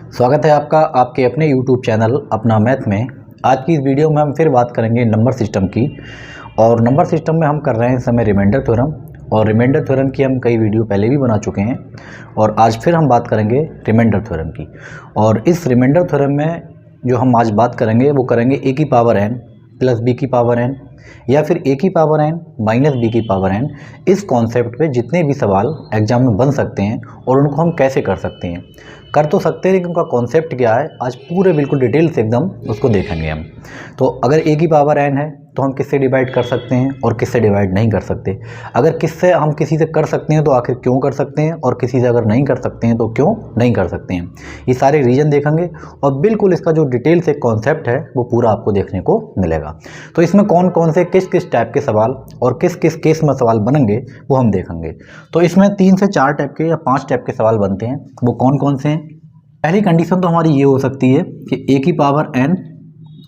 स्वागत है आपका आपके अपने YouTube चैनल अपना मैथ में। आज की इस वीडियो में हम फिर बात करेंगे नंबर सिस्टम की। और नंबर सिस्टम में हम कर रहे हैं इस समय रिमाइंडर थ्योरम। और रिमाइंडर थ्योरम की हम कई वीडियो पहले भी बना चुके हैं और आज फिर हम बात करेंगे रिमाइंडर थ्योरम की। और इस रिमाइंडर थ्योरम में जो हम आज बात करेंगे वो करेंगे a की पावर n प्लस b की पावर n या फिर a की पावर n माइनस b की पावर n। इस कॉन्सेप्ट पे जितने भी सवाल एग्जाम में बन सकते हैं और उनको हम कैसे कर सकते हैं, कर तो सकते हैं लेकिन उनका कॉन्सेप्ट क्या है आज पूरे बिल्कुल डिटेल से एकदम उसको देखेंगे हम। तो अगर a की पावर n है तो हम किससे डिवाइड कर सकते हैं और किससे डिवाइड नहीं कर सकते। अगर किससे हम किसी से कर सकते हैं तो आखिर क्यों कर सकते हैं, और किसी से अगर नहीं कर सकते हैं तो क्यों नहीं कर सकते हैं, ये सारे रीज़न देखेंगे। और बिल्कुल इसका जो डिटेल से कॉन्सेप्ट है वो पूरा आपको देखने को मिलेगा। तो इसमें कौन कौन से किस किस टाइप के सवाल और किस किस केस में सवाल बनेंगे वो हम देखेंगे। तो इसमें 3 से 4 टाइप के या 5 टाइप के सवाल बनते हैं। वो कौन कौन से हैं? पहली कंडीशन तो हमारी ये हो सकती है कि a की पावर n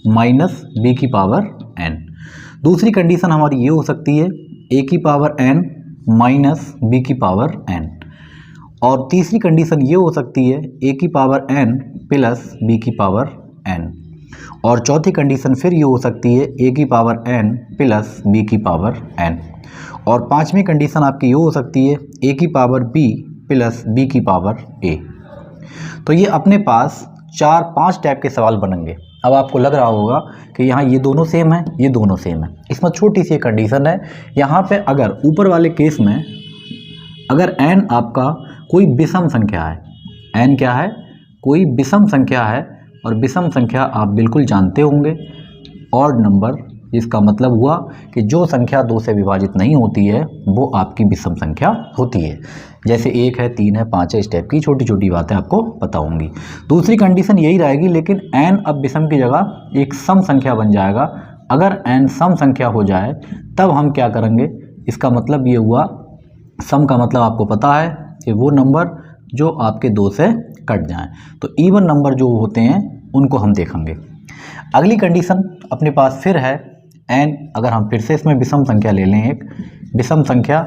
माइनस b की पावर n। दूसरी कंडीशन हमारी ये हो सकती है a की पावर n माइनस b की पावर n। और तीसरी कंडीशन ये हो सकती है a की पावर n प्लस b की पावर n। और चौथी कंडीशन फिर ये हो सकती है a की पावर n प्लस b की पावर n। और पांचवी कंडीशन आपकी ये हो सकती है a की पावर b प्लस b की पावर a। तो ये अपने पास 4-5 टाइप के सवाल बनेंगे। अब आपको लग रहा होगा कि यहाँ ये दोनों सेम है, ये दोनों सेम है। इसमें छोटी सी कंडीशन है, यहाँ पे अगर ऊपर वाले केस में अगर n आपका कोई विषम संख्या है, n क्या है, कोई विषम संख्या है, और विषम संख्या आप बिल्कुल जानते होंगे ऑड नंबर, जिसका मतलब हुआ कि जो संख्या 2 से विभाजित नहीं होती है वो आपकी विषम संख्या होती है। जैसे 1 है, 3 है, 5 है, इस टाइप की छोटी छोटी बातें आपको पता होंगी। दूसरी कंडीशन यही रहेगी, लेकिन n अब विषम की जगह एक सम संख्या बन जाएगा। अगर n सम संख्या हो जाए तब हम क्या करेंगे, इसका मतलब ये हुआ, सम का मतलब आपको पता है कि वो नंबर जो आपके 2 से कट जाएं। तो इवन नंबर जो होते हैं उनको हम देखेंगे। अगली कंडीशन अपने पास फिर है n, अगर हम फिर से इसमें विषम संख्या ले लें, एक विषम संख्या,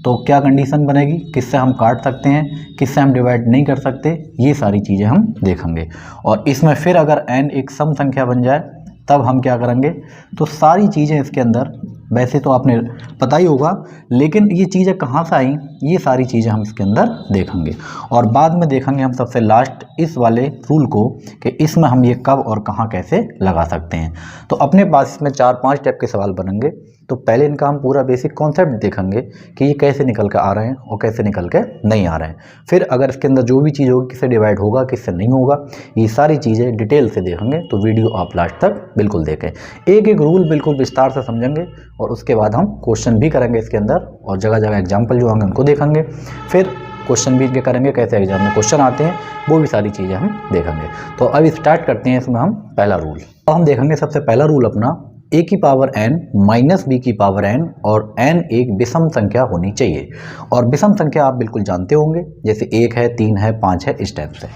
तो क्या कंडीशन बनेगी, किससे हम काट सकते हैं, किससे हम डिवाइड नहीं कर सकते, ये सारी चीज़ें हम देखेंगे। और इसमें फिर अगर n एक सम संख्या बन जाए तब हम क्या करेंगे। तो सारी चीज़ें इसके अंदर वैसे तो आपने पता ही होगा, लेकिन ये चीज़ें कहाँ से आई, ये सारी चीज़ें हम इसके अंदर देखेंगे। और बाद में देखेंगे हम सबसे लास्ट इस वाले रूल को कि इसमें हम ये कब और कहाँ कैसे लगा सकते हैं। तो अपने पास इसमें 4-5 टाइप के सवाल बनेंगे। तो पहले इनका हम पूरा बेसिक कॉन्सेप्ट देखेंगे कि ये कैसे निकल के आ रहे हैं और कैसे निकल के नहीं आ रहे हैं। फिर अगर इसके अंदर जो भी चीज़ होगी, किससे डिवाइड होगा, किससे नहीं होगा, ये सारी चीज़ें डिटेल से देखेंगे। तो वीडियो आप लास्ट तक बिल्कुल देखें, एक एक रूल बिल्कुल विस्तार से समझेंगे। और उसके बाद हम क्वेश्चन भी करेंगे इसके अंदर, और जगह जगह एग्जाम्पल जो होंगे उनको देखेंगे। फिर क्वेश्चन भी इनके करेंगे, कैसे एग्जाम में क्वेश्चन आते हैं वो भी सारी चीज़ें हम देखेंगे। तो अब स्टार्ट करते हैं इसमें हम पहला रूल। तो हम देखेंगे सबसे पहला रूल अपना, a की पावर n माइनस b की पावर n और n एक विषम संख्या होनी चाहिए। और विषम संख्या आप बिल्कुल जानते होंगे, जैसे 1 है, 3 है, 5 है, इस टाइप से।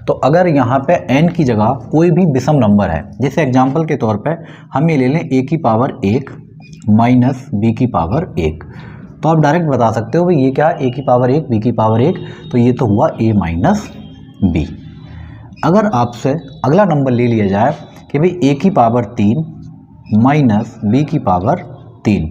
तो अगर यहाँ पे n की जगह कोई भी विषम नंबर है, जैसे एग्जाम्पल के तौर पे हम ये ले लें a की पावर 1 माइनस b की पावर 1, तो आप डायरेक्ट बता सकते हो भाई ये क्या, a की पावर 1 b की पावर 1, तो ये तो हुआ a माइनस b। अगर आपसे अगला नंबर ले लिया जाए कि भाई a की पावर 3 माइनस b की पावर 3,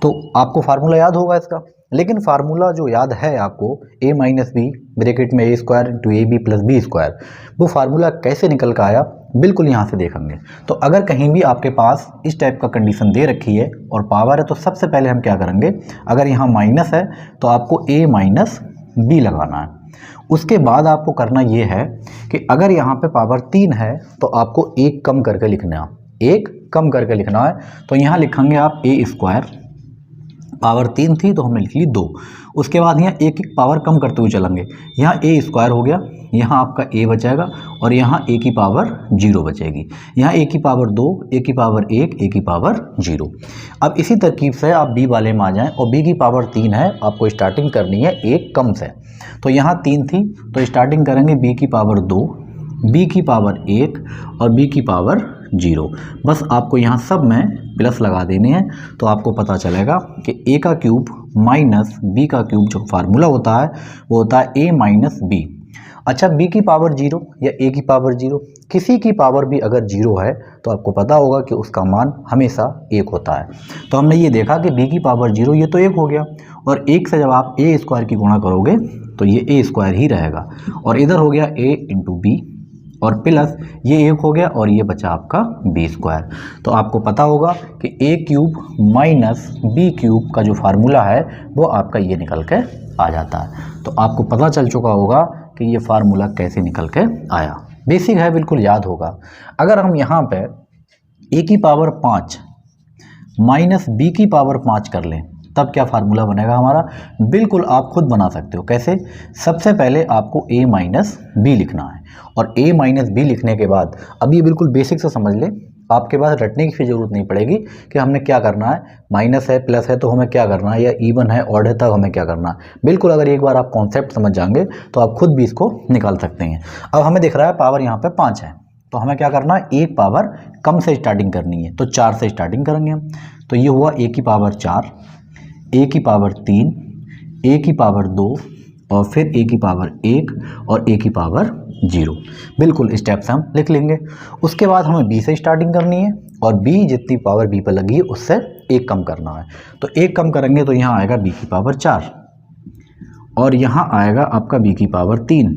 तो आपको फार्मूला याद होगा इसका। लेकिन फार्मूला जो याद है आपको, a माइनस बी ब्रैकेट में a square into A B plus B square, वो फार्मूला कैसे निकल कर आया बिल्कुल यहाँ से देखेंगे। तो अगर कहीं भी आपके पास इस टाइप का कंडीशन दे रखी है और पावर है, तो सबसे पहले हम क्या करेंगे, अगर यहाँ माइनस है तो आपको a माइनस बी लगाना है। उसके बाद आपको करना ये है कि अगर यहाँ पे पावर 3 है तो आपको 1 कम करके लिखना है, 1 कम करके लिखना है। तो यहाँ लिखेंगे आप a स्क्वायर, पावर 3 थी तो हमने लिख ली 2। उसके बाद यहाँ एक एक पावर कम करते हुए चलेंगे, यहाँ a स्क्वायर हो गया, यहाँ आपका a बचेगा, और यहाँ a की पावर 0 बचेगी, यहाँ a की पावर 2, a की पावर 1, a की पावर 0। अब इसी तरकीब से आप b वाले में आ जाएं, और b की पावर 3 है, आपको स्टार्टिंग करनी है 1 कम से। तो यहाँ 3 थी तो स्टार्टिंग करेंगे b की पावर 2, b की पावर 1 और b की पावर 0। बस आपको यहाँ सब में प्लस लगा देने हैं, तो आपको पता चलेगा कि a का क्यूब माइनस b का क्यूब जो फार्मूला होता है वो होता है a माइनस बी। अच्छा, b की पावर 0 या a की पावर 0, किसी की पावर भी अगर 0 है तो आपको पता होगा कि उसका मान हमेशा 1 होता है। तो हमने ये देखा कि b की पावर 0 ये तो 1 हो गया, और 1 से जब आप a स्क्वायर की गुणा करोगे तो ये a स्क्वायर ही रहेगा, और इधर हो गया a इंटू बी, और प्लस ये 1 हो गया और ये बचा आपका बी स्क्वायर। तो आपको पता होगा कि a cube minus B cube का जो फार्मूला है वो आपका ये निकल के आ जाता है। तो आपको पता चल चुका होगा कि ये फार्मूला कैसे निकल के आया। बेसिक है, बिल्कुल याद होगा। अगर हम यहाँ पे a की पावर 5 माइनस बी की पावर 5 कर लें तब क्या फार्मूला बनेगा हमारा? बिल्कुल आप खुद बना सकते हो। कैसे? सबसे पहले आपको a माइनस बी लिखना है, और a माइनस बी लिखने के बाद अब ये बिल्कुल बेसिक से समझ ले, आपके पास रटने की ज़रूरत नहीं पड़ेगी कि हमने क्या करना है, माइनस है प्लस है तो हमें क्या करना है, या इवन है ऑड है तब हमें क्या करना है। बिल्कुल अगर एक बार आप कॉन्सेप्ट समझ जाएंगे तो आप खुद भी इसको निकाल सकते हैं। अब हमें दिख रहा है पावर यहाँ पे 5 है, तो हमें क्या करना है, एक पावर कम से स्टार्टिंग करनी है, तो 4 से स्टार्टिंग करेंगे हम। तो ये हुआ a की पावर 4, a की पावर 3, a की पावर 2, और फिर a की पावर 1 और a की पावर 0। बिल्कुल स्टेप से हम लिख लेंगे। उसके बाद हमें b से स्टार्टिंग करनी है, और b जितनी पावर b पर लगी है उससे 1 कम करना है। तो 1 कम करेंगे तो यहाँ आएगा b की पावर 4, और यहाँ आएगा आपका b की पावर 3,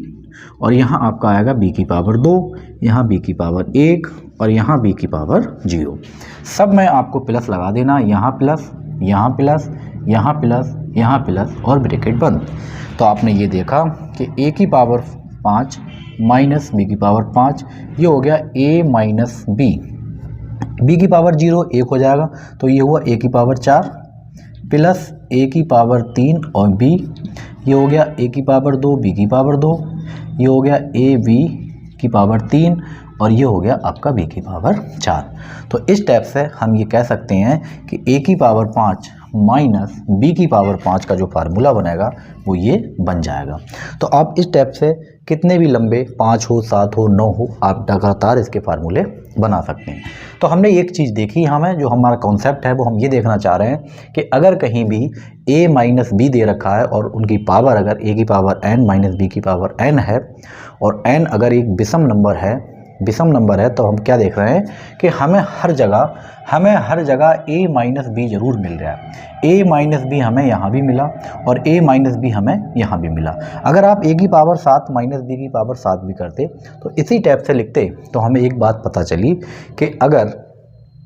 और यहाँ आपका आएगा b की पावर 2, यहाँ b की पावर 1, और यहाँ b की पावर 0। सब में आपको प्लस लगा देना, यहाँ प्लस, यहाँ प्लस, यहाँ प्लस, यहाँ प्लस, और ब्रैकेट बंद। तो आपने ये देखा कि a की पावर 5 माइनस b की पावर 5, ये हो गया a माइनस b की पावर 0 1 हो जाएगा, तो ये हुआ a की पावर 4 प्लस a की पावर 3 और b, ये हो गया a की पावर 2 b की पावर 2, ये हो गया a b की पावर 3, और ये हो गया आपका b की पावर 4। तो इस टाइप से हम ये कह सकते हैं कि a की पावर 5 माइनस b की पावर 5 का जो फार्मूला बनेगा वो ये बन जाएगा। तो आप इस टाइप से कितने भी लंबे 5 हो, 7 हो, 9 हो, आप लगातार इसके फार्मूले बना सकते हैं। तो हमने एक चीज़ देखी, हमें जो हमारा कॉन्सेप्ट है वो हम ये देखना चाह रहे हैं कि अगर कहीं भी a माइनस बी दे रखा है और उनकी पावर अगर a की पावर n माइनस बी की पावर n है, और n अगर एक विषम नंबर है, तो हम क्या देख रहे हैं कि हमें हर जगह a माइनस बी जरूर मिल रहा है। a माइनस बी हमें यहाँ भी मिला और a माइनस बी हमें यहाँ भी मिला। अगर आप a की पावर 7 माइनस बी की पावर 7 भी करते तो इसी टाइप से लिखते, तो हमें एक बात पता चली कि अगर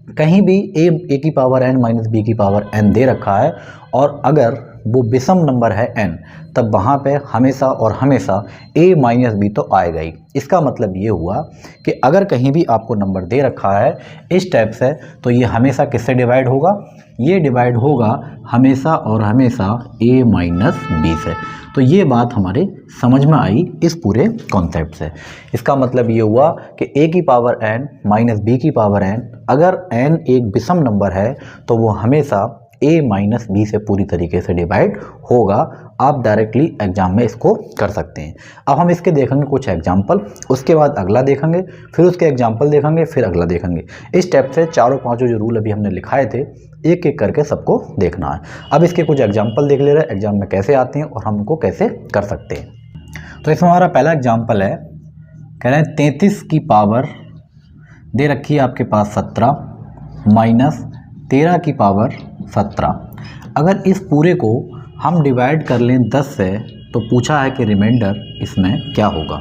कहीं भी a की पावर n माइनस बी की पावर n दे रखा है और अगर वो विषम नंबर है n, तब वहाँ पे हमेशा और हमेशा a माइनस बी तो आएगा ही। इसका मतलब ये हुआ कि अगर कहीं भी आपको नंबर दे रखा है इस टाइप से, तो ये हमेशा किससे डिवाइड होगा? ये डिवाइड होगा हमेशा और हमेशा a माइनस बी से। तो ये बात हमारे समझ में आई इस पूरे कॉन्सेप्ट से। इसका मतलब ये हुआ कि a की पावर n माइनस बी की पावर n, अगर n एक विषम नंबर है तो वो हमेशा a माइनस बी से पूरी तरीके से डिवाइड होगा। आप डायरेक्टली एग्जाम में इसको कर सकते हैं। अब हम इसके देखेंगे कुछ एग्जाम्पल, उसके बाद अगला देखेंगे, फिर उसके एग्जाम्पल देखेंगे, फिर अगला देखेंगे। इस स्टेप से चारों पांचों जो रूल अभी हमने लिखाए थे एक एक करके सबको देखना है। अब इसके कुछ एग्जाम्पल देख ले रहे हैं एग्जाम में कैसे आते हैं और हम उनको कैसे कर सकते हैं। तो इसमें हमारा पहला एग्जाम्पल है, कह रहे हैं 33 की पावर दे रखी है आपके पास 17 माइनस 13 की पावर 17। अगर इस पूरे को हम डिवाइड कर लें 10 से तो पूछा है कि रिमाइंडर इसमें क्या होगा।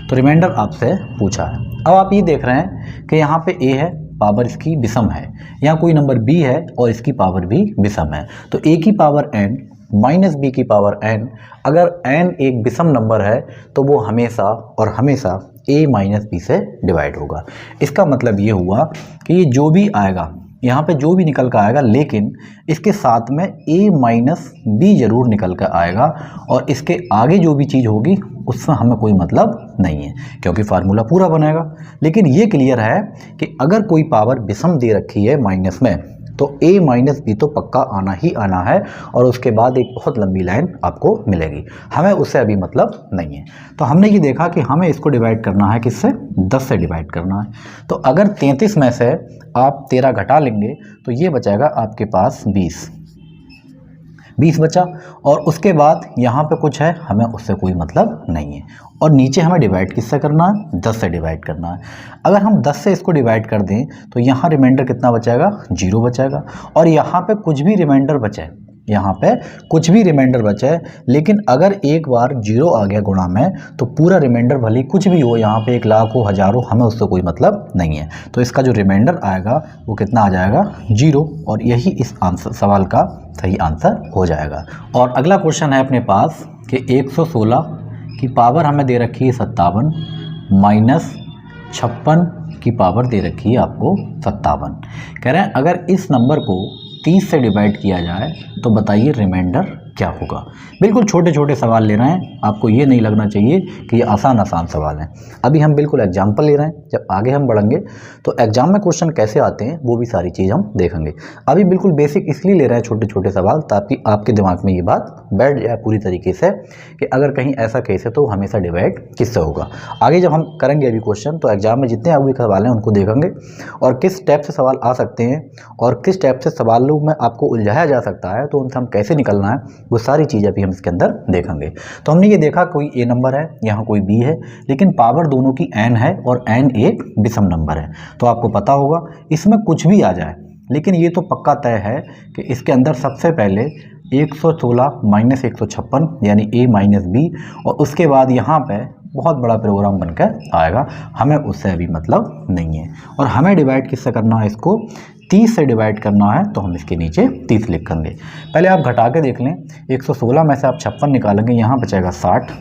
तो रिमाइंडर आपसे पूछा है। अब आप ये देख रहे हैं कि यहाँ पे a है, पावर इसकी विषम है, यहाँ कोई नंबर b है और इसकी पावर भी विषम है। तो a की पावर n माइनस b की पावर n, अगर n एक विषम नंबर है तो वो हमेशा और हमेशा a माइनस बी से डिवाइड होगा। इसका मतलब ये हुआ कि ये जो भी आएगा यहाँ पे जो भी निकल कर आएगा, लेकिन इसके साथ में a माइनस बी जरूर निकल कर आएगा, और इसके आगे जो भी चीज़ होगी उसमें हमें कोई मतलब नहीं है क्योंकि फार्मूला पूरा बनेगा। लेकिन ये क्लियर है कि अगर कोई पावर विषम दे रखी है माइनस में तो a माइनस बी तो पक्का आना ही आना है, और उसके बाद एक बहुत लंबी लाइन आपको मिलेगी। हमें उससे अभी मतलब नहीं है। तो हमने ये देखा कि हमें इसको डिवाइड करना है किससे? 10 से डिवाइड करना है। तो अगर 33 में से आप 13 घटा लेंगे तो ये बचेगा आपके पास 20। 20 बचा। और उसके बाद यहाँ पे कुछ है, हमें उससे कोई मतलब नहीं है। और नीचे हमें डिवाइड किससे करना है, 10 से डिवाइड करना है। अगर हम 10 से इसको डिवाइड कर दें तो यहाँ रिमाइंडर कितना बचेगा, 0 बचेगा। और यहाँ पे कुछ भी रिमाइंडर बचे, यहाँ पे कुछ भी रिमाइंडर बचे, लेकिन अगर एक बार 0 आ गया गुणा में तो पूरा रिमाइंडर भले ही कुछ भी हो, यहाँ पे 1 लाख हो, 1000 हो, हमें उससे कोई मतलब नहीं है। तो इसका जो रिमाइंडर आएगा वो कितना आ जाएगा, 0। और यही इस आंसर सवाल का सही आंसर हो जाएगा। और अगला क्वेश्चन है अपने पास कि 116 की पावर हमें दे रखी है 57 माइनस 56 की पावर दे रखी है आपको 57। कह रहे हैं अगर इस नंबर को 30 से डिवाइड किया जाए तो बताइए रिमाइंडर क्या होगा। बिल्कुल छोटे छोटे सवाल ले रहे हैं, आपको ये नहीं लगना चाहिए कि ये आसान सवाल हैं। अभी हम बिल्कुल एग्जाम्पल ले रहे हैं, जब आगे हम बढ़ेंगे तो एग्जाम में क्वेश्चन कैसे आते हैं वो भी सारी चीज़ हम देखेंगे। अभी बिल्कुल बेसिक इसलिए ले रहे हैं छोटे छोटे सवाल, ताकि आपके दिमाग में ये बात बैठ जाए पूरी तरीके से कि अगर कहीं ऐसा केस है तो हमेशा डिवाइड किससे होगा। आगे जब हम करेंगे अभी क्वेश्चन तो एग्जाम में जितने अभी सवाल हैं उनको देखेंगे और किस टाइप से सवाल आ सकते हैं और किस टाइप से सवालों में आपको उलझाया जा सकता है, तो उनसे हम कैसे निकलना है वो सारी चीज़ अभी हम इसके अंदर देखेंगे। तो हमने ये देखा कोई ए नंबर है, यहाँ कोई बी है, लेकिन पावर दोनों की एन है और एन एक विषम नंबर है। तो आपको पता होगा इसमें कुछ भी आ जाए, लेकिन ये तो पक्का तय है कि इसके अंदर सबसे पहले 116 माइनस 156 यानी ए माइनस बी, और उसके बाद यहाँ पे बहुत बड़ा प्रोग्राम बनकर आएगा। हमें उससे अभी मतलब नहीं है। और हमें डिवाइड किससे करना है, इसको 30 से डिवाइड करना है, तो हम इसके नीचे 30 लिखेंगे। पहले आप घटा के देख लें, 116 में से आप 56 निकालेंगे, यहाँ बचेगा 60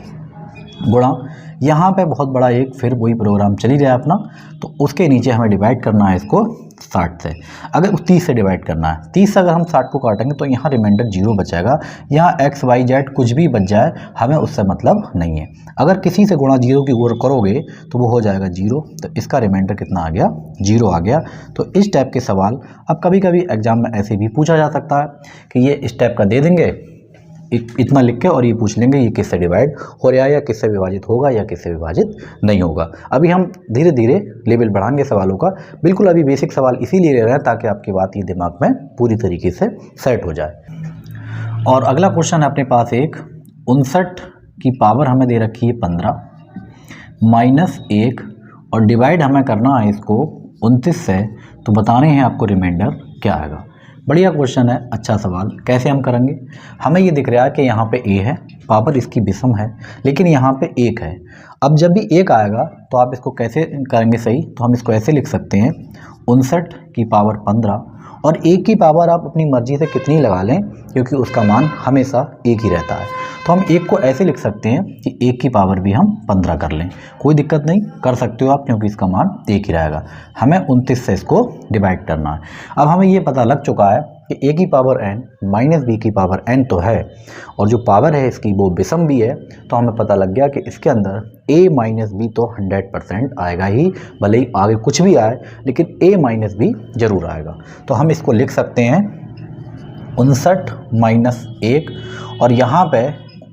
गुणा यहाँ पे बहुत बड़ा एक फिर वही प्रोग्राम चली जाए अपना, तो उसके नीचे हमें डिवाइड करना है इसको 60 से। अगर 30 से डिवाइड करना है, 30 से अगर हम 60 को काटेंगे तो यहाँ रिमाइंडर 0 बचेगा। यहाँ एक्स वाई जेड कुछ भी बच जाए हमें उससे मतलब नहीं है। अगर किसी से गुणा 0 की ओर करोगे तो वो हो जाएगा 0, तो इसका रिमाइंडर कितना आ गया, 0 आ गया। तो इस टाइप के सवाल अब कभी कभी एग्जाम में ऐसे भी पूछा जा सकता है कि ये इस टाइप का दे देंगे इतना लिख के और ये पूछ लेंगे ये किससे डिवाइड हो रहा है या किससे विभाजित होगा या किससे विभाजित नहीं होगा। अभी हम धीरे धीरे लेवल बढ़ाएंगे सवालों का। बिल्कुल अभी बेसिक सवाल इसीलिए ले रहे हैं ताकि आपकी बात ये दिमाग में पूरी तरीके से सेट हो जाए। और अगला क्वेश्चन है अपने पास एक 59 की पावर हमें दे रखी है 15 माइनस 1 और डिवाइड हमें करना है इसको 29 से, तो बताने हैं आपको रिमाइंडर क्या आएगा। बढ़िया क्वेश्चन है, अच्छा सवाल। कैसे हम करेंगे, हमें ये दिख रहा है कि यहाँ पे a है, पावर इसकी विषम है, लेकिन यहाँ पे 1 है। अब जब भी 1 आएगा तो आप इसको कैसे करेंगे सही, तो हम इसको ऐसे लिख सकते हैं 59 की पावर 15 और 1 की पावर आप अपनी मर्जी से कितनी लगा लें क्योंकि उसका मान हमेशा 1 ही रहता है। तो हम 1 को ऐसे लिख सकते हैं कि 1 की पावर भी हम 15 कर लें, कोई दिक्कत नहीं, कर सकते हो आप क्योंकि इसका मान 1 ही रहेगा। हमें 29 से इसको डिवाइड करना है। अब हमें ये पता लग चुका है कि a की पावर n माइनस b की पावर n तो है और जो पावर है इसकी वो विषम भी है, तो हमें पता लग गया कि इसके अंदर a माइनस बी तो 100% आएगा ही, भले ही आगे कुछ भी आए लेकिन a माइनस बी जरूर आएगा। तो हम इसको लिख सकते हैं 59 माइनस 1 और यहाँ पे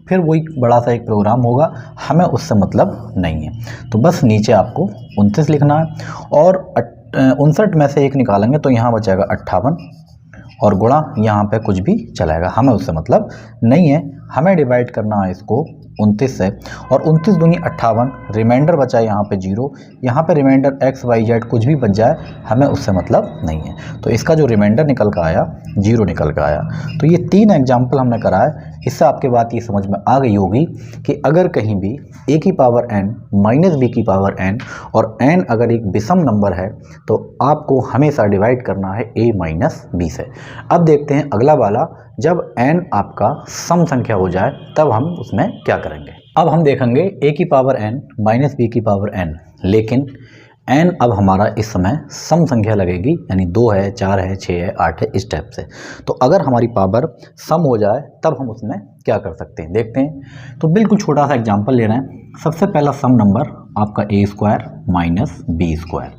फिर वही बड़ा सा एक प्रोग्राम होगा, हमें उससे मतलब नहीं है। तो बस नीचे आपको 29 लिखना है और 59 में से 1 निकालेंगे तो यहाँ बचेगा 58 और गुणा यहाँ पे कुछ भी चलाएगा, हमें उससे मतलब नहीं है। हमें डिवाइड करना है इसको 29 से और 29 दूनी 58, रिमाइंडर बचा है यहाँ पे 0, यहाँ पे रिमाइंडर एक्स वाई जेड कुछ भी बच जाए हमें उससे मतलब नहीं है। तो इसका जो रिमाइंडर निकल कर आया 0 निकल कर आया। तो ये 3 एग्जाम्पल हमने कराए, इससे आपके बात ये समझ में आ गई होगी कि अगर कहीं भी a की पावर n माइनस b की पावर n और n अगर एक विषम नंबर है तो आपको हमेशा डिवाइड करना है a माइनस b से। अब देखते हैं अगला वाला, जब n आपका सम संख्या हो जाए तब हम उसमें क्या करेंगे। अब हम देखेंगे a की पावर n माइनस b की पावर n, लेकिन n अब हमारा इस समय सम संख्या लगेगी, यानी 2 है, 4 है, 6 है, 8 है, इस टाइप से। तो अगर हमारी पावर सम हो जाए तब हम उसमें क्या कर सकते हैं, देखते हैं। तो बिल्कुल छोटा सा एग्जांपल ले रहे हैं। सबसे पहला सम नंबर आपका a square minus B square.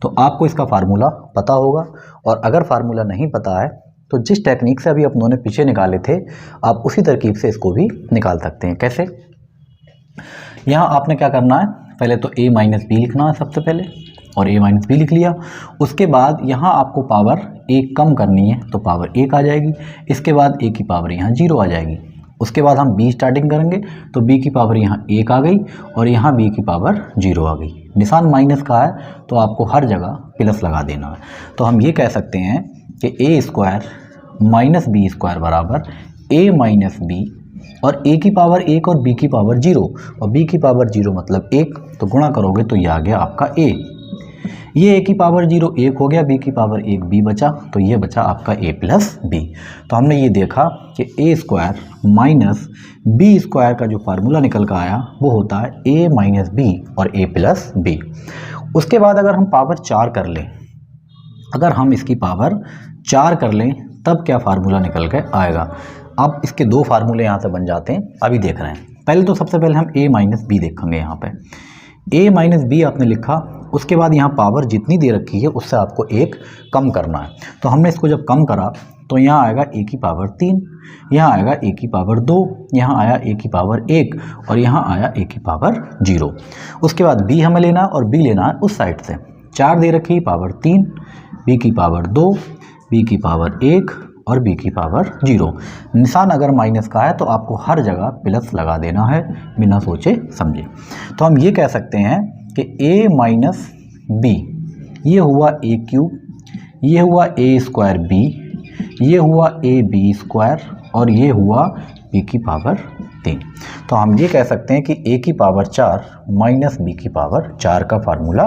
तो आपको इसका फार्मूला पता होगा, और अगर फार्मूला नहीं पता है तो जिस टेक्निक से अभी अपनों ने पीछे निकाले थे आप उसी तरकीब से इसको भी निकाल सकते हैं। कैसे, यहाँ आपने क्या करना है, पहले तो a माइनस बी लिखना है सबसे पहले, और a माइनस बी लिख लिया। उसके बाद यहाँ आपको पावर एक कम करनी है तो पावर एक आ जाएगी। इसके बाद a की पावर यहाँ 0 आ जाएगी। उसके बाद हम b स्टार्टिंग करेंगे तो b की पावर यहाँ 1 आ गई और यहाँ b की पावर 0 आ गई। निशान माइनस का है तो आपको हर जगह प्लस लगा देना है। तो हम ये कह सकते हैं कि a square minus B square बराबर a माइनस बी, और a की पावर 1 और b की पावर 0, और b की पावर 0 मतलब 1, तो गुणा करोगे तो ये आ गया आपका a। ये a की पावर 0 1 हो गया, b की पावर 1 b बचा, तो ये बचा आपका a प्लस बी। तो हमने ये देखा कि a square minus B square का जो फार्मूला निकल कर आया वो होता है a माइनस बी और a प्लस बी। उसके बाद अगर हम पावर 4 कर लें, अगर हम इसकी पावर 4 कर लें तब क्या फार्मूला निकल के आएगा। अब इसके दो फार्मूले यहाँ से बन जाते हैं, अभी देख रहे हैं। पहले तो सबसे पहले हम a माइनस बी देखेंगे। यहाँ पे a माइनस बी आपने लिखा, उसके बाद यहाँ पावर जितनी दे रखी है उससे आपको एक कम करना है। तो हमने इसको जब कम करा तो यहाँ आएगा a की पावर 3, यहाँ आएगा a की पावर 2, यहाँ आया a की पावर 1 और यहाँ आया a की पावर 0। उसके बाद b हमें लेना और b लेना है उस साइड से। 4 दे रखी पावर 3, b की पावर 2, b की पावर 1 और b की पावर 0। निशान अगर माइनस का है तो आपको हर जगह प्लस लगा देना है बिना सोचे समझे। तो हम ये कह सकते हैं कि a माइनस बी, ये हुआ a क्यूब, ये हुआ a स्क्वायर b, ये हुआ a b स्क्वायर और ये हुआ b की पावर 3। तो हम ये कह सकते हैं कि a की पावर 4 माइनस b की पावर 4 का फार्मूला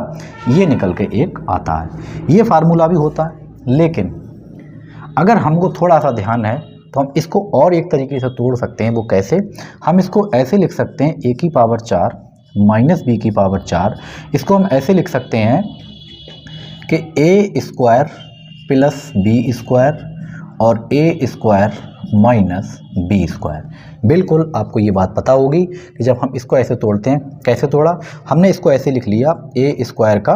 ये निकल के एक आता है। ये फार्मूला भी होता है, लेकिन अगर हमको थोड़ा सा ध्यान है तो हम इसको और एक तरीके से तोड़ सकते हैं। वो कैसे? हम इसको ऐसे लिख सकते हैं a की पावर 4 माइनस बी की पावर 4। इसको हम ऐसे लिख सकते हैं कि a square plus B square और a square minus B square. बिल्कुल आपको ये बात पता होगी कि जब हम इसको ऐसे तोड़ते हैं, कैसे तोड़ा हमने, इसको ऐसे लिख लिया a स्क्वायर का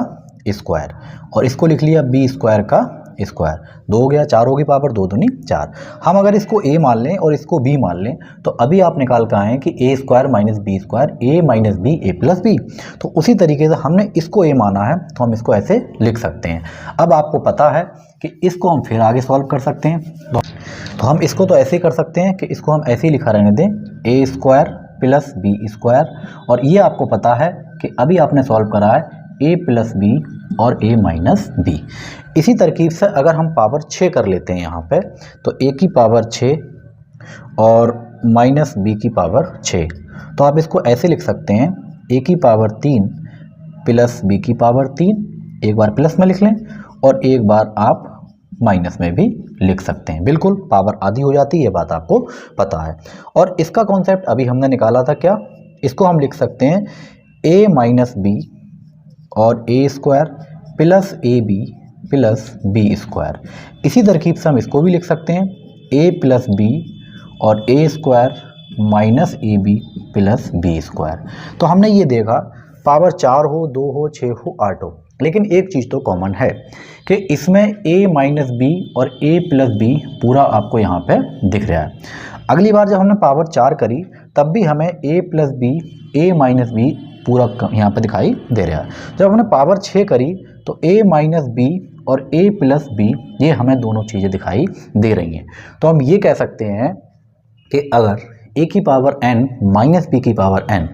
स्क्वायर और इसको लिख लिया b स्क्वायर का स्क्वायर। 2 हो गया, 4 होगी पावर 2 दूनी 4। हम अगर इसको a मान लें और इसको b मान लें तो अभी आप निकाल कर आए कि a square minus B square a minus B a plus B. तो उसी तरीके से हमने इसको a माना है तो हम इसको ऐसे लिख सकते हैं। अब आपको पता है कि इसको हम फिर आगे सॉल्व कर सकते हैं। तो हम इसको तो ऐसे ही कर सकते हैं कि इसको हम ऐसे ही लिखा रहने दें a square plus B square, और ये आपको पता है कि अभी आपने सॉल्व करा है a प्लस बी और a माइनस बी। इसी तरकीब से अगर हम पावर 6 कर लेते हैं यहाँ पे, तो a की पावर 6 और माइनस b की पावर 6, तो आप इसको ऐसे लिख सकते हैं a की पावर 3 प्लस b की पावर 3। एक बार प्लस में लिख लें और एक बार आप माइनस में भी लिख सकते हैं। बिल्कुल पावर आधी हो जाती है, ये बात आपको पता है। और इसका कॉन्सेप्ट अभी हमने निकाला था क्या, इसको हम लिख सकते हैं a माइनस बी और a square plus A B plus B square. इसी तरकीब से हम इसको भी लिख सकते हैं a प्लस बी और a square minus A B plus B square. तो हमने ये देखा पावर 4 हो, 2 हो, 6 हो, 8 हो, लेकिन एक चीज़ तो कॉमन है कि इसमें a माइनस बी और a प्लस बी पूरा आपको यहाँ पे दिख रहा है। अगली बार जब हमने पावर 4 करी तब भी हमें a plus B a minus B पूरा यहाँ पे दिखाई दे रहा है। जब हमने पावर 6 करी तो a माइनस बी और a प्लस बी ये हमें दोनों चीज़ें दिखाई दे रही हैं। तो हम ये कह सकते हैं कि अगर a की पावर n माइनस बी की पावर n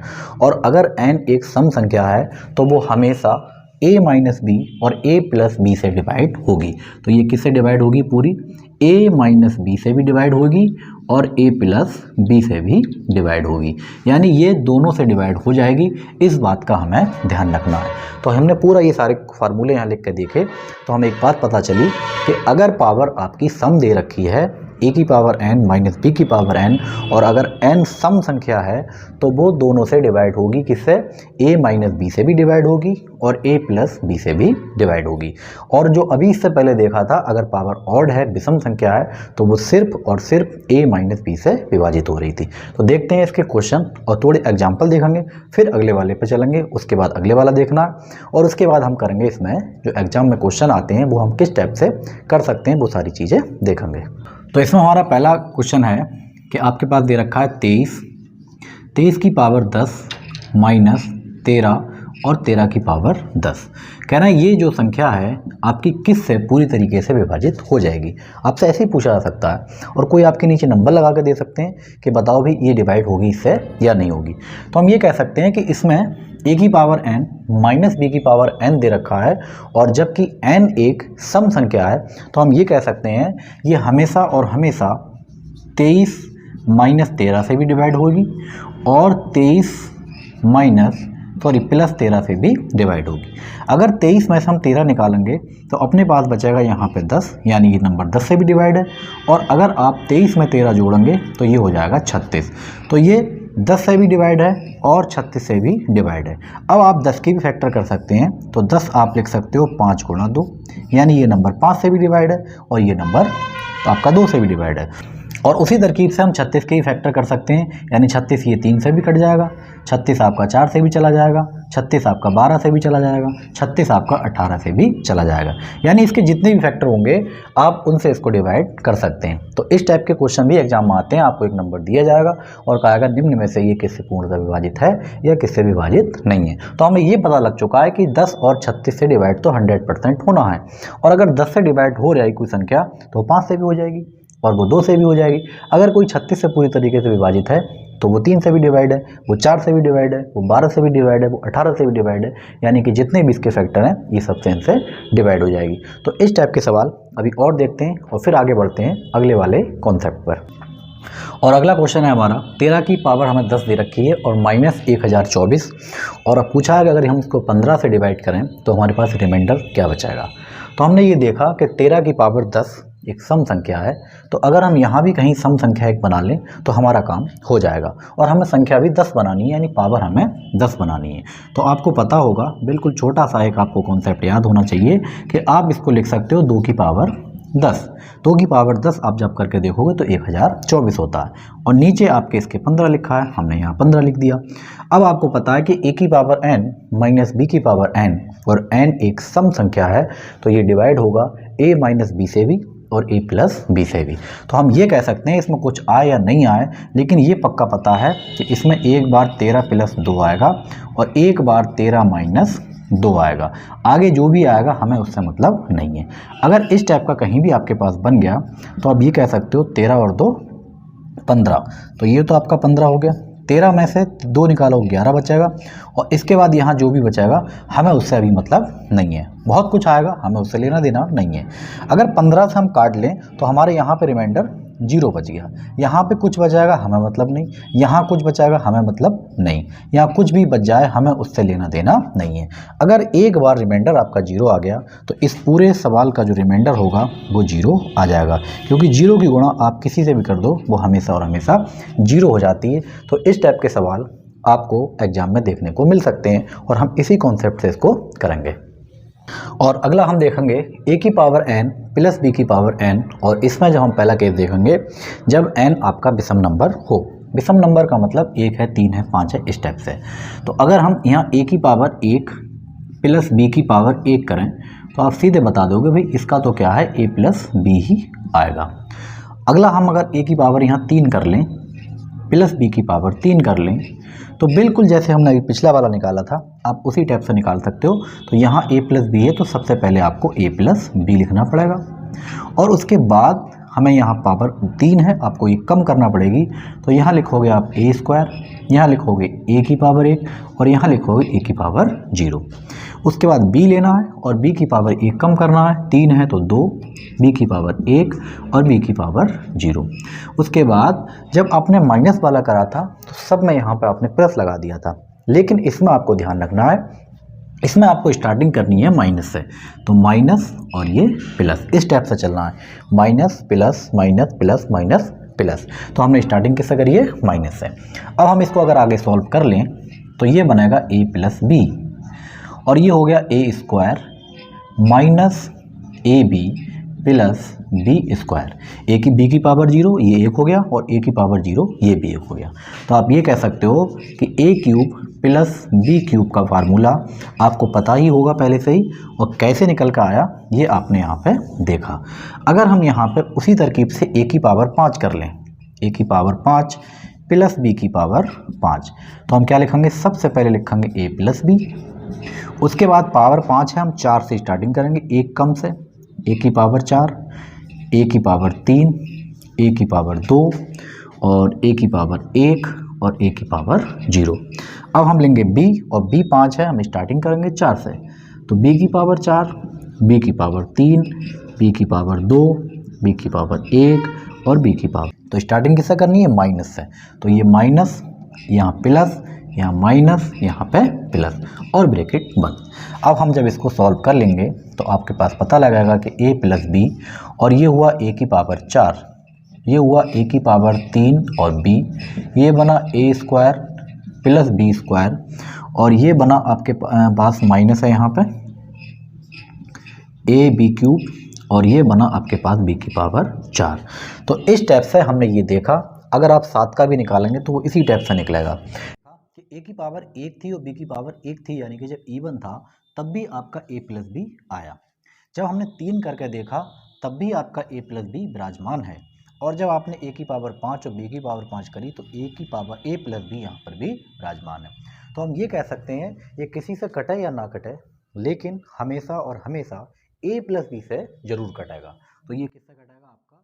और अगर n एक सम संख्या है तो वो हमेशा a माइनस बी और a प्लस बी से डिवाइड होगी। तो ये किससे डिवाइड होगी? पूरी a माइनस बी से भी डिवाइड होगी और a प्लस बी से भी डिवाइड होगी, यानी ये दोनों से डिवाइड हो जाएगी। इस बात का हमें ध्यान रखना है। तो हमने पूरा ये सारे फार्मूले यहाँ लिख के देखे तो हमें एक बात पता चली कि अगर पावर आपकी सम दे रखी है a की पावर n माइनस बी की पावर n और अगर n सम संख्या है तो वो दोनों से डिवाइड होगी। किससे? a माइनस बी से भी डिवाइड होगी और a प्लस बी से भी डिवाइड होगी। और जो अभी इससे पहले देखा था अगर पावर ऑड है, विषम संख्या है, तो वो सिर्फ और सिर्फ a माइनस बी से विभाजित हो रही थी। तो देखते हैं इसके क्वेश्चन और थोड़े एग्जाम्पल देखेंगे, फिर अगले वाले पे चलेंगे, उसके बाद अगले वाला देखना और उसके बाद हम करेंगे इसमें जो एग्जाम में क्वेश्चन आते हैं वो हम किस टाइप से कर सकते हैं, वो सारी चीज़ें देखेंगे। तो इसमें हमारा पहला क्वेश्चन है कि आपके पास दे रखा है 23 की पावर 10 माइनस 13 और 13 की पावर 10। कहना है ये जो संख्या है आपकी किस से पूरी तरीके से विभाजित हो जाएगी। आपसे ऐसे ही पूछा जा सकता है और कोई आपके नीचे नंबर लगा के दे सकते हैं कि बताओ भी ये डिवाइड होगी इससे या नहीं होगी। तो हम ये कह सकते हैं कि इसमें a की पावर n माइनस b की पावर n दे रखा है और जबकि n एक सम संख्या है तो हम ये कह सकते हैं ये हमेशा और हमेशा 23 माइनस 13 से भी डिवाइड होगी और 23 प्लस 13 से भी डिवाइड होगी। अगर 23 में से हम 13 निकालेंगे तो अपने पास बचेगा यहाँ पे 10, यानी ये नंबर 10 से भी डिवाइड है। और अगर आप 23 में 13 जोड़ेंगे तो ये हो जाएगा 36। तो ये 10 से भी डिवाइड है और 36 से भी डिवाइड है। अब आप 10 की भी फैक्टर कर सकते हैं तो 10 आप लिख सकते हो 5 गुणा 2, यानी ये नंबर 5 से भी डिवाइड है और ये नंबर आपका 2 से भी डिवाइड है। और उसी तरकीब से हम 36 के ही फैक्टर कर सकते हैं, यानी 36 ये 3 से भी कट जाएगा, 36 आपका 4 से भी चला जाएगा, 36 आपका 12 से भी चला जाएगा, 36 आपका 18 से भी चला जाएगा। यानी इसके जितने भी फैक्टर होंगे आप उनसे इसको डिवाइड कर सकते हैं। तो इस टाइप के क्वेश्चन भी एग्जाम में आते हैं। आपको एक नंबर दिया जाएगा और कहेगा निम्न में से ये किससे पूर्णतः विभाजित है या किससे विभाजित नहीं है। तो हमें ये पता लग चुका है कि 10 और 36 से डिवाइड तो 100% होना है। और अगर 10 से डिवाइड हो जाएगी कोई संख्या तो 5 से भी हो जाएगी और वो 2 से भी हो जाएगी। अगर कोई 36 से पूरी तरीके से विभाजित है तो वो 3 से भी डिवाइड है, वो 4 से भी डिवाइड है, वो 12 से भी डिवाइड है, वो 18 से भी डिवाइड है, यानी कि जितने भी इसके फैक्टर हैं ये सबसे इनसे डिवाइड हो जाएगी। तो इस टाइप के सवाल अभी और देखते हैं और फिर आगे बढ़ते हैं अगले वाले कॉन्सेप्ट पर। और अगला क्वेश्चन है हमारा 13 की पावर हमें 10 दे रखी है और माइनस 1024 और अब पूछा है कि अगर हम इसको 15 से डिवाइड करें तो हमारे पास रिमाइंडर क्या बचाएगा। तो हमने ये देखा कि 13 की पावर 10 एक सम संख्या है, तो अगर हम यहाँ भी कहीं सम संख्या एक बना लें तो हमारा काम हो जाएगा। और हमें संख्या भी 10 बनानी है, यानी पावर हमें 10 बनानी है। तो आपको पता होगा, बिल्कुल छोटा सा एक आपको कॉन्सेप्ट याद होना चाहिए कि आप इसको लिख सकते हो 2 की पावर 10। 2 की पावर 10 आप जब करके देखोगे तो 1024 होता है और नीचे आपके इसके 15 लिखा है, हमने यहाँ 15 लिख दिया। अब आपको पता है कि a की पावर n माइनस b की पावर n और n एक सम संख्या है तो ये डिवाइड होगा a माइनस b से भी और a प्लस b से भी। तो हम ये कह सकते हैं इसमें कुछ आए या नहीं आए, लेकिन ये पक्का पता है कि इसमें एक बार 13 प्लस 2 आएगा और एक बार 13 माइनस 2 आएगा। आगे जो भी आएगा हमें उससे मतलब नहीं है। अगर इस टाइप का कहीं भी आपके पास बन गया तो आप ये कह सकते हो 13 और 2 15। तो ये तो आपका 15 हो गया। 13 में से 2 निकालो 11 बचेगा और इसके बाद यहाँ जो भी बचेगा हमें उससे अभी मतलब नहीं है। बहुत कुछ आएगा, हमें उससे लेना देना नहीं है। अगर 15 से हम काट लें तो हमारे यहाँ पे रिमाइंडर 0 बच गया। यहाँ पे कुछ बचाएगा हमें मतलब नहीं, यहाँ कुछ बचाएगा हमें मतलब नहीं, यहाँ कुछ भी बच जाए हमें उससे लेना देना नहीं है। अगर एक बार रिमाइंडर आपका 0 आ गया तो इस पूरे सवाल का जो रिमाइंडर होगा वो 0 आ जाएगा, क्योंकि 0 की गुणा आप किसी से भी कर दो वो हमेशा और हमेशा 0 हो जाती है। तो इस टाइप के सवाल आपको एग्जाम में देखने को मिल सकते हैं और हम इसी कॉन्सेप्ट से इसको करेंगे। और अगला हम देखेंगे a की पावर n प्लस b की पावर n और इसमें जब हम पहला केस देखेंगे जब n आपका विषम नंबर हो। विषम नंबर का मतलब 1 है, 3 है, 5 है, इस टाइप से। तो अगर हम यहाँ a की पावर 1 प्लस b की पावर 1 करें तो आप सीधे बता दोगे भाई इसका तो क्या है a प्लस b ही आएगा। अगला हम अगर a की पावर यहाँ 3 कर लें प्लस b की पावर 3 कर लें तो बिल्कुल जैसे हमने पिछला वाला निकाला था आप उसी टाइप से निकाल सकते हो। तो यहाँ a प्लस बी है तो सबसे पहले आपको a प्लस बी लिखना पड़ेगा और उसके बाद हमें यहाँ पावर 3 है, आपको ये कम करना पड़ेगी। तो यहाँ लिखोगे आप a स्क्वायर, यहाँ लिखोगे a की पावर 1 और यहाँ लिखोगे a की पावर 0। उसके बाद b लेना है और b की पावर 1 कम करना है, 3 है तो 2, b की पावर 1 और b की पावर 0। उसके बाद जब आपने माइनस वाला करा था तो सब में यहाँ पे आपने प्लस लगा दिया था, लेकिन इसमें आपको ध्यान रखना है इसमें आपको स्टार्टिंग करनी है माइनस से। तो माइनस और ये प्लस, इस टाइप से चलना है, minus plus minus plus minus plus. तो हमने स्टार्टिंग किससे करी है माइनस से। अब हम इसको अगर आगे सॉल्व कर लें तो ये बनेगा a प्लस बी और ये हो गया a square minus A B plus B square. a की b की पावर 0 ये 1 हो गया और a की पावर 0 ये भी 1 हो गया। तो आप ये कह सकते हो कि a cube plus B cube का फार्मूला आपको पता ही होगा पहले से ही, और कैसे निकल कर आया ये आपने यहाँ पे देखा। अगर हम यहाँ पे उसी तरकीब से a की पावर 5 कर लें, a की पावर 5 प्लस b की पावर 5, तो हम क्या लिखेंगे सबसे पहले लिखेंगे a प्लस बी उसके बाद पावर 5 है, हम 4 से स्टार्टिंग करेंगे, एक कम से, ए की पावर 4, ए की पावर 3, ए की पावर 2 और ए की पावर 1 और ए की पावर 0। अब हम लेंगे b और b 5 है, हम स्टार्टिंग करेंगे 4 से, तो b की पावर 4, b की पावर 3, b की पावर 2, b की पावर 1 और b की पावर, तो स्टार्टिंग किससे करनी है, माइनस से, तो ये माइनस, यहाँ प्लस, यहाँ माइनस, यहाँ पे प्लस और ब्रैकेट बंद। अब हम जब इसको सॉल्व कर लेंगे तो आपके पास पता लगाएगा कि a प्लस बी, और ये हुआ a की पावर 4, ये हुआ a की पावर 3 और b, ये बना a square plus B square, और ये बना आपके पास माइनस है यहाँ पे ए बी क्यूब, और ये बना आपके पास b की पावर 4। तो इस टाइप से हमने ये देखा, अगर आप 7 का भी निकालेंगे तो वो इसी टाइप से निकलेगा कि a की पावर 1 थी और b की पावर 1 थी, यानी कि जब इवन था तब भी आपका a प्लस बी आया। जब हमने 3 करके देखा तब भी आपका a प्लस बी विराजमान है, और जब आपने a की पावर 5 और b की पावर 5 करी तो a की पावर a प्लस बी यहाँ पर भी विराजमान है। तो हम ये कह सकते हैं ये किसी से कटे या ना कटे, लेकिन हमेशा और हमेशा a प्लस बी से जरूर कटेगा। तो ये किससे कटेगा, आपका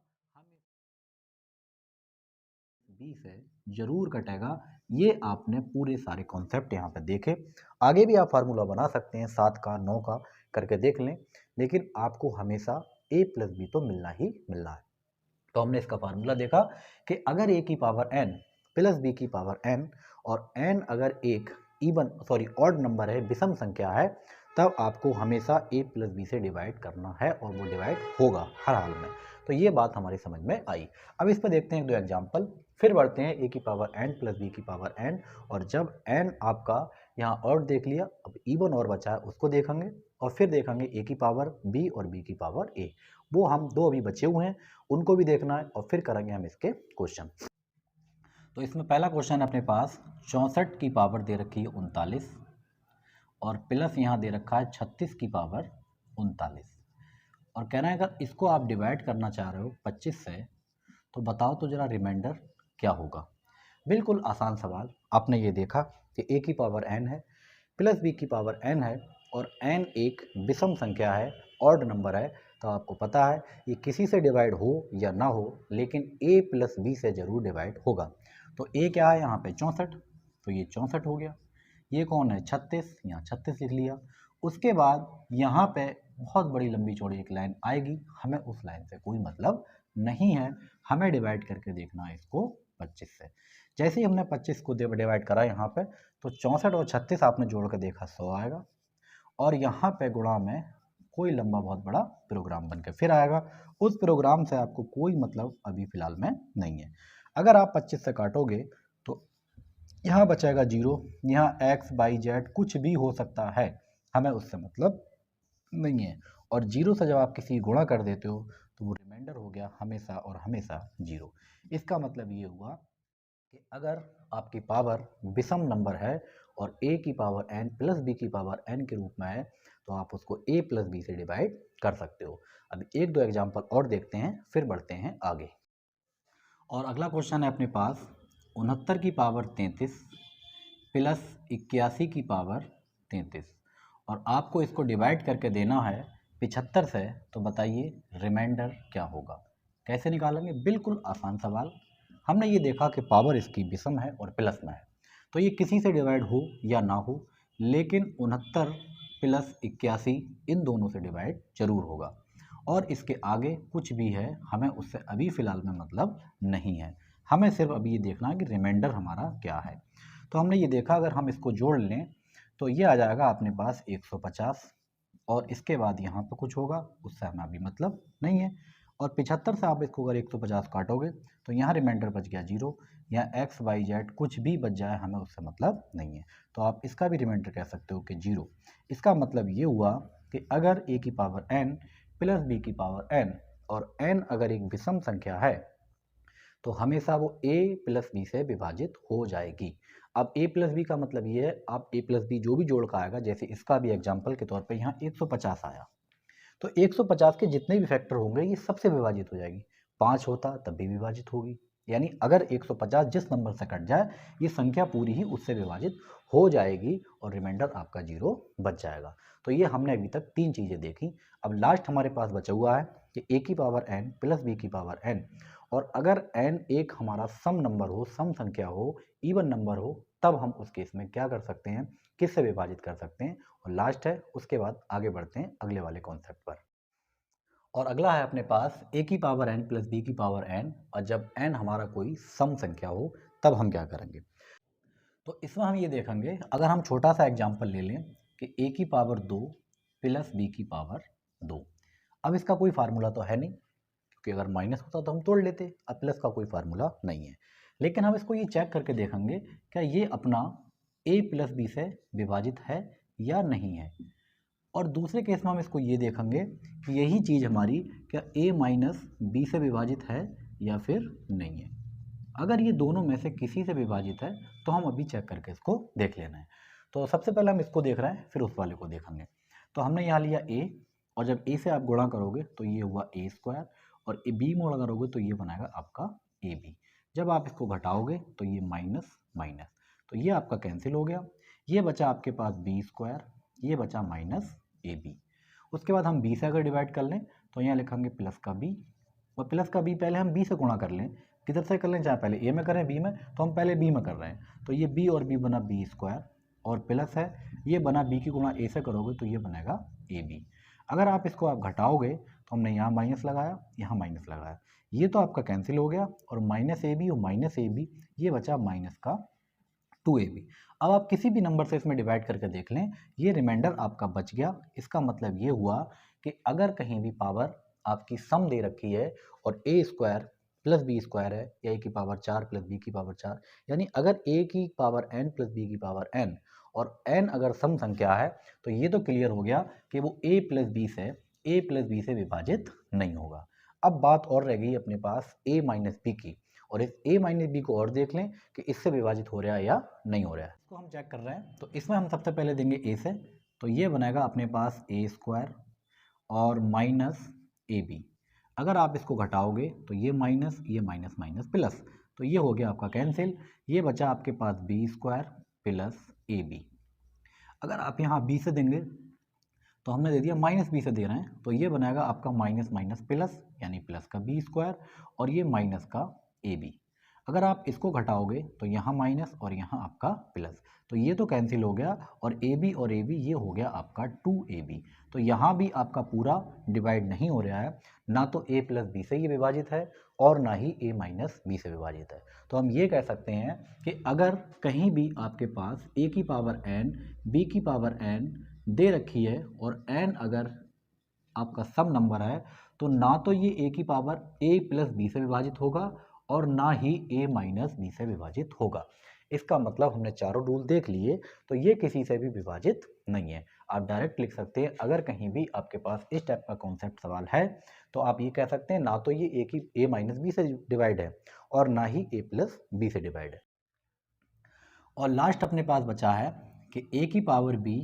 बी से जरूर कटेगा। ये आपने पूरे सारे कॉन्सेप्ट यहाँ पे देखे, आगे भी आप फार्मूला बना सकते हैं 7 का 9 का करके देख लें, लेकिन आपको हमेशा a प्लस बी तो मिलना ही मिलना है। तो हमने इसका फार्मूला देखा कि अगर a की पावर n प्लस b की पावर n और n अगर एक ऑड नंबर है, विषम संख्या है, तब आपको हमेशा a प्लस बी से डिवाइड करना है, और वो डिवाइड होगा हर हाल में। तो ये बात हमारी समझ में आई। अब इस पर देखते हैं 2 एग्जाम्पल, फिर बढ़ते हैं a की पावर n प्लस b की पावर n, और जब n आपका यहाँ ऑड देख लिया, अब इवन और बचा है उसको देखेंगे, और फिर देखेंगे a की पावर b और b की पावर a, वो हम 2 अभी बचे हुए हैं उनको भी देखना है, और फिर करेंगे हम इसके क्वेश्चन। तो इसमें पहला क्वेश्चन अपने पास 64 की पावर दे रखी है 39, और प्लस यहाँ दे रखा है 36 की पावर 39, और कहना है अगर इसको आप डिवाइड करना चाह रहे हो 25 से, तो बताओ तो जरा रिमाइंडर क्या होगा। बिल्कुल आसान सवाल, आपने ये देखा कि a की पावर n है प्लस b की पावर n है, और n एक विषम संख्या है, ऑड नंबर है, तो आपको पता है ये किसी से डिवाइड हो या ना हो, लेकिन a प्लस बी से जरूर डिवाइड होगा। तो a क्या है यहाँ पे 64, तो ये 64 हो गया, ये कौन है 36, यहाँ 36 लिख लिया। उसके बाद यहाँ पे बहुत बड़ी लंबी चौड़ी एक लाइन आएगी, हमें उस लाइन से कोई मतलब नहीं है, हमें डिवाइड करके देखना है इसको 25 से। जैसे ही हमने 25 को डिवाइड करा यहाँ पे, तो 64 और 36 आपने जोड़ कर देखा 100 आएगा, और यहाँ पे गुणा में कोई लंबा बहुत बड़ा प्रोग्राम बनकर फिर आएगा, उस प्रोग्राम से आपको कोई मतलब अभी फिलहाल में नहीं है। अगर आप 25 से काटोगे तो यहाँ बचेगा 0, यहाँ x y z कुछ भी हो सकता है, हमें उससे मतलब नहीं है, और 0 से जब आप किसी गुणा कर देते हो तो वो रिमाइंडर हो गया हमेशा और हमेशा 0। इसका मतलब ये हुआ कि अगर आपकी पावर विषम नंबर है और a की पावर n प्लस b की पावर n के रूप में है, तो आप उसको a प्लस बी से डिवाइड कर सकते हो। अब 1-2 एग्जाम्पल और देखते हैं, फिर बढ़ते हैं आगे। और अगला क्वेश्चन है अपने पास 69 की पावर 33 प्लस 81 की पावर 33, और आपको इसको डिवाइड करके देना है 75 से, तो बताइए रिमाइंडर क्या होगा, कैसे निकालेंगे। बिल्कुल आसान सवाल, हमने ये देखा कि पावर इसकी विषम है और प्लस में है, तो ये किसी से डिवाइड हो या ना हो, लेकिन 69 प्लस 81 इन दोनों से डिवाइड जरूर होगा, और इसके आगे कुछ भी है हमें उससे अभी फ़िलहाल में मतलब नहीं है, हमें सिर्फ अभी ये देखना है कि रिमाइंडर हमारा क्या है। तो हमने ये देखा अगर हम इसको जोड़ लें तो ये आ जाएगा अपने पास 150, और इसके बाद यहाँ पे कुछ होगा उससे हमें अभी मतलब नहीं है, और 75 से आप इसको अगर 150 काटोगे तो यहाँ रिमाइंडर बच गया 0, यहाँ x y z कुछ भी बच जाए हमें उससे मतलब नहीं है, तो आप इसका भी रिमाइंडर कह सकते हो कि 0। इसका मतलब ये हुआ कि अगर a की पावर n प्लस b की पावर n, और n अगर एक विषम संख्या है, तो हमेशा वो a प्लस बी से विभाजित हो जाएगी। अब a प्लस बी का मतलब ये है, आप a प्लस बी जो भी जोड़ का आएगा, जैसे इसका भी एग्जाम्पल के तौर पे यहाँ 150 आया, तो 150 के जितने भी फैक्टर होंगे ये सबसे विभाजित हो जाएगी। 5 होता तब भी विभाजित होगी, यानी अगर 150 जिस नंबर से कट जाए ये संख्या पूरी ही उससे विभाजित हो जाएगी और रिमाइंडर आपका 0 बच जाएगा। तो ये हमने अभी तक 3 चीज़ें देखी। अब लास्ट हमारे पास बचा हुआ है कि a की पावर n प्लस b की पावर n, और अगर n एक हमारा सम नंबर हो, सम संख्या हो, इवन नंबर हो, तब हम उस केस में क्या कर सकते हैं, किससे विभाजित कर सकते हैं, और लास्ट है उसके बाद आगे बढ़ते हैं अगले वाले कॉन्सेप्ट पर। और अगला है अपने पास a की पावर n प्लस b की पावर n, और जब n हमारा कोई सम संख्या हो तब हम क्या करेंगे। तो इसमें हम ये देखेंगे, अगर हम छोटा सा एग्जांपल ले लें कि a की पावर 2 प्लस b की पावर 2। अब इसका कोई फार्मूला तो है नहीं, क्योंकि अगर माइनस होता तो हम तोड़ लेते, अब प्लस का कोई फार्मूला नहीं है। लेकिन हम इसको ये चेक करके देखेंगे क्या ये अपना a प्लस बी से विभाजित है या नहीं है। और दूसरे केस में हम इसको ये देखेंगे कि यही चीज़ हमारी क्या a माइनस बी से विभाजित है या फिर नहीं है। अगर ये दोनों में से किसी से विभाजित है तो हम अभी चेक करके इसको देख लेना है। तो सबसे पहले हम इसको देख रहे हैं, फिर उस वाले को देखेंगे। तो हमने यहाँ लिया a, और जब a से आप गुणा करोगे तो ये हुआ a स्क्वायर, और b में गुणा करोगे तो ये बनाएगा आपका ab। जब आप इसको घटाओगे तो ये माइनस माइनस, तो ये आपका कैंसिल हो गया। ये बचा आपके पास b स्क्वायर, ये बचा माइनस ab। उसके बाद हम b से अगर डिवाइड कर लें तो यहाँ लिखेंगे प्लस का b, और प्लस का b पहले हम b से गुणा कर लें, किधर से कर लें, चाहे पहले a में करें b में, तो हम पहले b में कर रहे हैं। तो ये b और b बना b स्क्वायर, और प्लस है ये बना b की गुणा a से करोगे तो ये बनेगा ab। अगर आप इसको आप घटाओगे तो हमने यहाँ माइनस लगाया, यहाँ माइनस लगाया, ये तो आपका कैंसिल हो गया, और माइनस ab और माइनस ab, ये बचा माइनस का 2ab। अब आप किसी भी नंबर से इसमें डिवाइड करके देख लें, ये रिमाइंडर आपका बच गया। इसका मतलब ये हुआ कि अगर कहीं भी पावर आपकी सम दे रखी है और a square plus B square है, या a की पावर 4 प्लस b की पावर 4, यानी अगर a की पावर n प्लस b की पावर n, और n अगर सम संख्या है, तो ये तो क्लियर हो गया कि वो a प्लस b से विभाजित नहीं होगा। अब बात और रह गई अपने पास a माइनस बी की, और इस a माइनस बी को और देख लें कि इससे विभाजित हो रहा है या नहीं हो रहा है। इसको हम चेक कर रहे हैं, तो इसमें हम सबसे पहले देंगे a से, तो ये बनेगा अपने पास a स्क्वायर और माइनस ए बी। अगर आप इसको घटाओगे तो ये माइनस माइनस प्लस, तो ये हो गया आपका कैंसिल। ये बचा आपके पास B square plus A B. अगर आप यहाँ बी से देंगे तो हमने दे दिया माइनस बी से दे रहे हैं, तो ये बनाएगा आपका माइनस माइनस प्लस, यानी प्लस का बी स्क्वायर, और ये माइनस का ए बी। अगर आप इसको घटाओगे तो यहाँ माइनस और यहाँ आपका प्लस, तो ये तो कैंसिल हो गया, और ए बी और ए बी ये हो गया आपका 2ab। तो यहाँ भी आपका पूरा डिवाइड नहीं हो रहा है, ना तो a प्लस बी से ये विभाजित है और ना ही a माइनस बी से विभाजित है। तो हम ये कह सकते हैं कि अगर कहीं भी आपके पास a की पावर n b की पावर n दे रखी है और n अगर आपका सम नंबर है, तो ना तो ये a की पावर a प्लस बी से विभाजित होगा और ना ही a माइनस बी से विभाजित होगा। इसका मतलब हमने चारों रूल देख लिए, तो ये किसी से भी विभाजित नहीं है। आप डायरेक्ट लिख सकते हैं, अगर कहीं भी आपके पास इस टाइप का कॉन्सेप्ट सवाल है तो आप ये कह सकते हैं ना तो ये a माइनस बी से डिवाइड है और ना ही a प्लस बी से डिवाइड है। और लास्ट अपने पास बचा है कि a की पावर b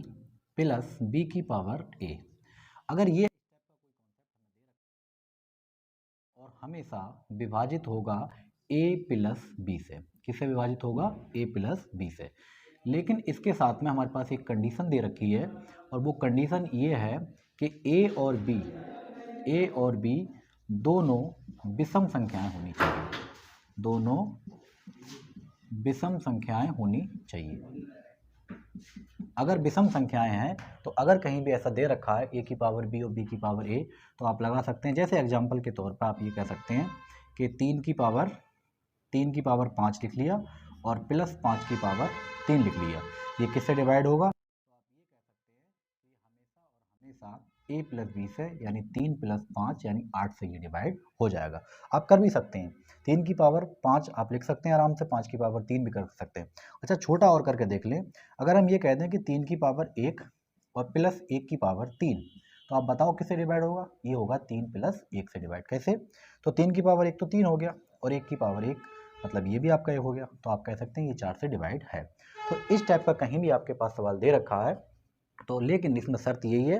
प्लस b की पावर a। अगर ये और हमेशा विभाजित होगा a प्लस बी से, किससे विभाजित होगा, a प्लस बी से। लेकिन इसके साथ में हमारे पास एक कंडीशन दे रखी है, और वो कंडीशन ये है कि a और b दोनों विषम संख्याएं होनी चाहिए, दोनों विषम संख्याएं होनी चाहिए। अगर विषम संख्याएं हैं तो अगर कहीं भी ऐसा दे रखा है a की पावर b और b की पावर a, तो आप लगा सकते हैं, जैसे एग्जांपल के तौर पर आप ये कह सकते हैं कि 3 की पावर 5 लिख लिया और प्लस 5 की पावर 3 लिख लिया। ये किससे डिवाइड होगा, तो आप ये कह सकते हैं कि हमेशा और हमेशा a प्लस बी से, यानी 3 प्लस 5 यानी 8 से ये डिवाइड हो जाएगा। आप कर भी सकते हैं, 3 की पावर 5 आप लिख सकते हैं आराम से, 5 की पावर 3 भी कर सकते हैं। अच्छा, छोटा और करके देख लें, अगर हम ये कह दें कि 3 की पावर 1 और प्लस 1 की पावर 3, तो आप बताओ किससे डिवाइड होगा, ये होगा 3 प्लस 1 से डिवाइड। कैसे, तो 3 की पावर 1 तो 3 हो गया, और 1 की पावर 1 मतलब ये भी आपका 1 हो गया, तो आप कह सकते हैं ये 4 से डिवाइड है। तो इस टाइप का कहीं भी आपके पास सवाल दे रखा है, तो लेकिन इसमें शर्त यही है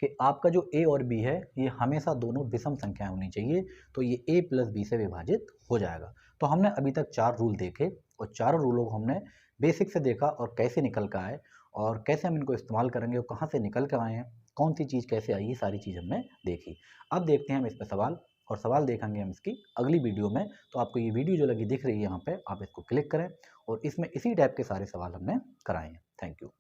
कि आपका जो ए और बी है ये हमेशा दोनों विषम संख्याएं होनी चाहिए, तो ये ए प्लस बी से विभाजित हो जाएगा। तो हमने अभी तक 4 रूल देखे और चारों रूलों को हमने बेसिक से देखा और कैसे निकल कर आए और कैसे हम इनको इस्तेमाल करेंगे और कहाँ से निकल कर आए हैं, कौन सी चीज़ कैसे आई, ये सारी चीज़ हमने देखी। अब देखते हैं हम इस पर सवाल, और सवाल देखेंगे हम इसकी अगली वीडियो में। तो आपको ये वीडियो जो लगी दिख रही है यहाँ पे, आप इसको क्लिक करें और इसमें इसी टाइप के सारे सवाल हमने कराए हैं। Thank you.